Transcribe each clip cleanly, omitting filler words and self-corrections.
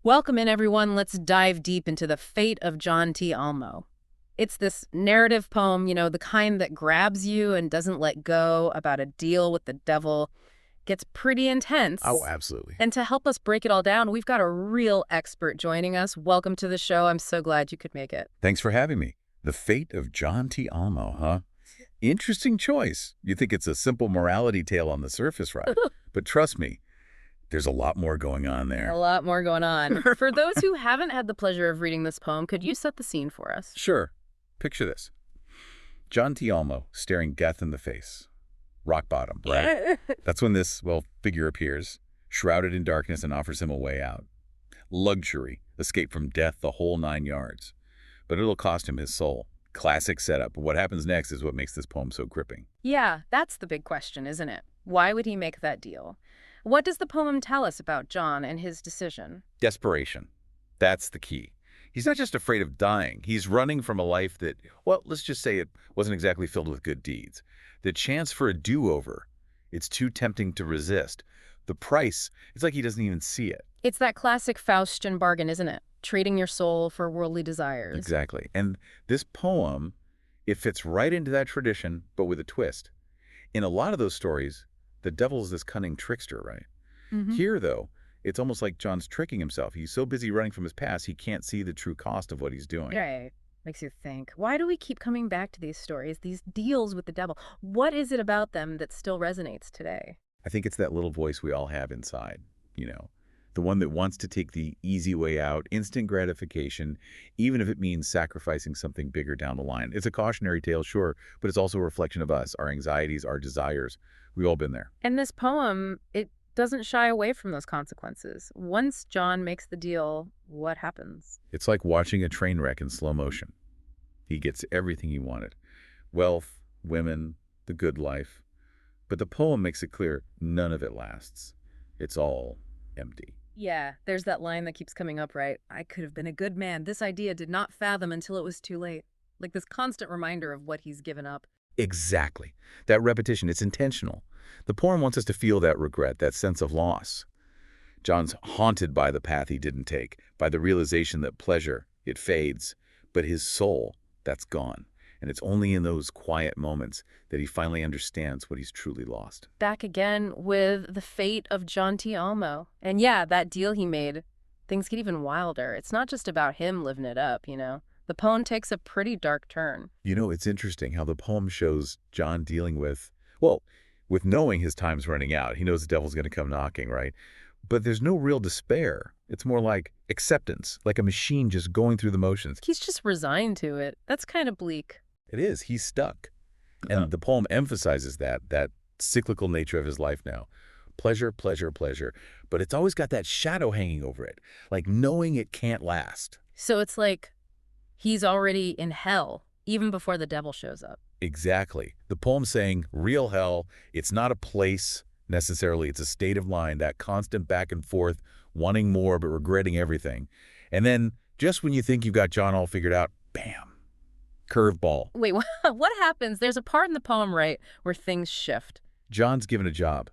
Welcome in, everyone. Let's dive deep into the fate of John T. Almo. It's this narrative poem, the kind that grabs you and doesn't let go, about a deal with the devil. Gets pretty Oh, intense. absolutely. And to help us break it all down, we've got a real expert joining us. Welcome to the show. I'm so glad you could make it. Thanks for having me. The fate of John T. Almo, huh? Interesting choice. You think it's a simple morality tale on the surface, right? But trust me, there's a lot more going on A there. lot more going on. For those who haven't had the pleasure of reading this poem, could you set the scene for us? Sure. Picture this. John T. Almo staring death in the face. Rock bottom, right? That's when this, figure appears, shrouded in darkness and offers him a way out. Luxury, escape from death, the whole 9 yards. But it'll cost him his soul. Classic setup. What happens next is what makes this poem so gripping. Yeah, that's the big question, isn't it? Why would he make that deal? What does the poem tell us about John and his decision? Desperation. That's the key. He's not just afraid of dying. He's running from a life that, let's just say it wasn't exactly filled with good deeds. The chance for a do-over, it's too tempting to resist. The price, it's like he doesn't even see it. It's that classic Faustian bargain, isn't it? Trading your soul for worldly desires. Exactly. And this poem, it fits right into that tradition, but with a twist. In a lot of those stories, the devil is this cunning trickster, right? Here, though, it's almost like John's tricking himself. He's so busy running from his past, he can't see the true cost of what he's doing. Right. Makes you think. Why do we keep coming back to these stories, these deals with the devil? What is it about them that still resonates today? I think it's that little voice we all have inside, the one that wants to take the easy way out, instant gratification, even if it means sacrificing something bigger down the line. It's a cautionary tale, sure, but it's also a reflection of us, our anxieties, our desires. We've all been there. And this poem, it doesn't shy away from those consequences. Once John makes the deal, what happens? It's like watching a train wreck in slow motion. He gets everything he wanted. Wealth, women, the good life. But the poem makes it clear none of it lasts. It's all empty. Yeah, there's that line that keeps coming up, right? I could have been a good man. This idea did not fathom until it was too late. Like this constant reminder of what he's given up. Exactly. That repetition, it's intentional. The poem wants us to feel that regret, that sense of loss. John's haunted by the path he didn't take, by the realization that pleasure, it fades, but his soul, that's gone. And it's only in those quiet moments that he finally understands what he's truly lost. Back again with the fate of John T. Almo. And yeah, that deal he made, things get even wilder. It's not just about him living it up. The poem takes a pretty dark turn. It's interesting how the poem shows John dealing with knowing his time's running out. He knows the devil's going to come knocking, right? But there's no real despair. It's more like acceptance, like a machine just going through the motions. He's just resigned to it. That's kind of bleak. It is. He's stuck. And the poem emphasizes that cyclical nature of his life now. Pleasure, pleasure, pleasure. But it's always got that shadow hanging over it, like knowing it can't last. So it's like he's already in hell, even before the devil shows up. Exactly. The poem's saying real hell, it's not a place necessarily. It's a state of mind, that constant back and forth, wanting more but regretting everything. And then just when you think you've got John all figured out, bam. Curveball. Wait, what happens? There's a part in the poem, right, where things shift. John's given a job,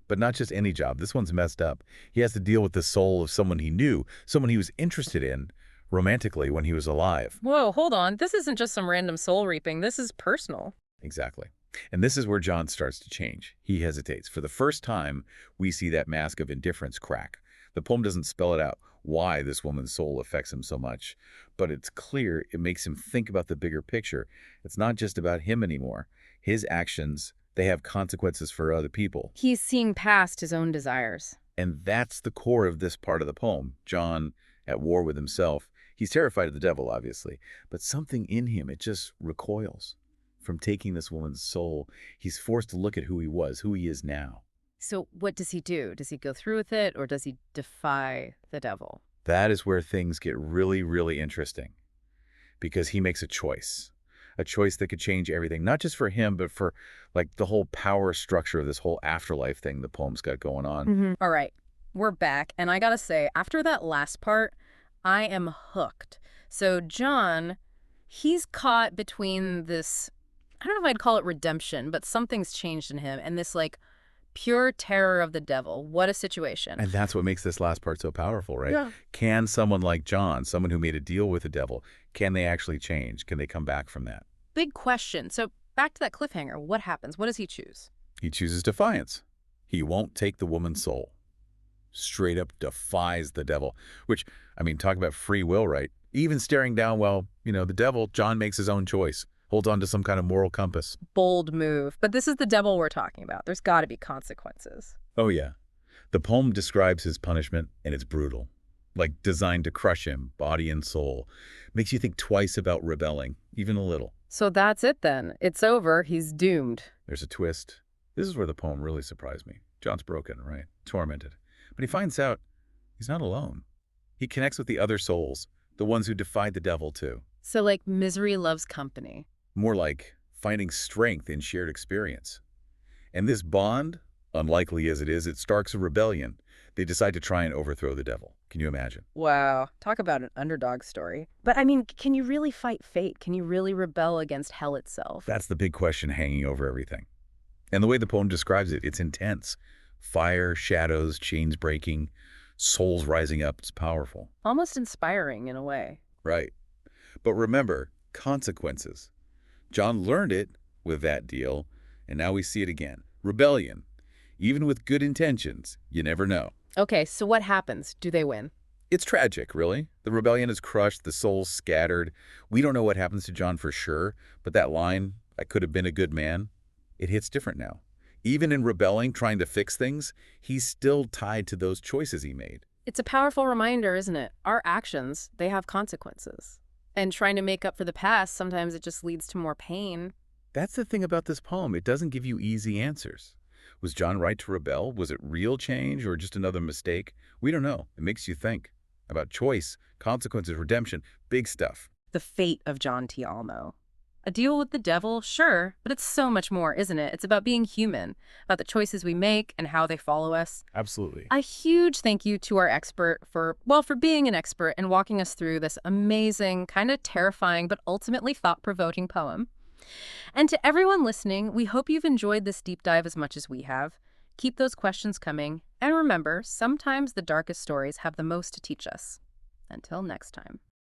but not just any job. This one's messed up. He has to deal with the soul of someone he knew, someone he was interested in romantically when he was alive. Whoa, hold on. This isn't just some random soul reaping. This is personal. Exactly. And this is where John starts to change. He hesitates. For the first time, we see that mask of indifference crack. The poem doesn't spell it out why this woman's soul affects him so much, but it's clear it makes him think about the bigger picture. It's not just about him anymore. His actions, they have consequences for other people. He's seeing past his own desires. And that's the core of this part of the poem. John, at war with himself, he's terrified of the devil, obviously, but something in him, it just recoils from taking this woman's soul. He's forced to look at who he was, who he is now. So what does he do? Does he go through with it, or does he defy the devil? That is where things get really, really interesting, because he makes a choice that could change everything, not just for him, but for like the whole power structure of this whole afterlife thing the poem's got going on. All right, we're back. And I gotta say, after that last part, I am hooked. So John, he's caught between this, I don't know if I'd call it redemption, but something's changed in him, and this like Pure terror of the devil. What a situation. And that's what makes this last part so powerful, right? Yeah. Can someone like John, someone who made a deal with the devil, can they actually change? Can they come back from that? Big question. So back to that cliffhanger. What happens? What does he choose? He chooses defiance. He won't take the woman's soul. Straight up defies the devil, which, I mean, talk about free will, right? Even staring down, well, the devil, John makes his own choice, holds on to some kind of moral compass. Bold move. But this is the devil we're talking about. There's got to be consequences. Oh, yeah. The poem describes his punishment, and it's brutal. Like designed to crush him, body and soul. Makes you think twice about rebelling, even a little. So that's it then. It's over. He's doomed. There's a twist. This is where the poem really surprised me. John's broken, right? Tormented. But he finds out he's not alone. He connects with the other souls, the ones who defied the devil too. So like misery loves company. More like finding strength in shared experience. And this bond, unlikely as it is, it sparks a rebellion. They decide to try and overthrow the devil. Can you imagine? Wow. Talk about an underdog story. But I mean, can you really fight fate? Can you really rebel against hell itself? That's the big question hanging over everything. And the way the poem describes it, it's intense. Fire, shadows, chains breaking, souls rising up. It's powerful. Almost inspiring in a way. Right. But remember, consequences. John learned it with that deal, and now we see it again. Rebellion. Even with good intentions, you never know. Okay, so what happens? Do they win? It's tragic, really. The rebellion is crushed, the souls scattered. We don't know what happens to John for sure, but that line, I could have been a good man, it hits different now. Even in rebelling, trying to fix things, he's still tied to those choices he made. It's a powerful reminder, isn't it? Our actions, they have consequences. And trying to make up for the past, sometimes it just leads to more pain. That's the thing about this poem. It doesn't give you easy answers. Was John right to rebel? Was it real change or just another mistake? We don't know. It makes you think about choice, consequences, redemption, big stuff. The fate of John T. Almo. A deal with the devil, sure, but it's so much more, isn't it? It's about being human, about the choices we make and how they follow us. Absolutely. A huge thank you to our expert for being an expert and walking us through this amazing, kind of terrifying, but ultimately thought-provoking poem. And to everyone listening, we hope you've enjoyed this deep dive as much as we have. Keep those questions coming. And remember, sometimes the darkest stories have the most to teach us. Until next time.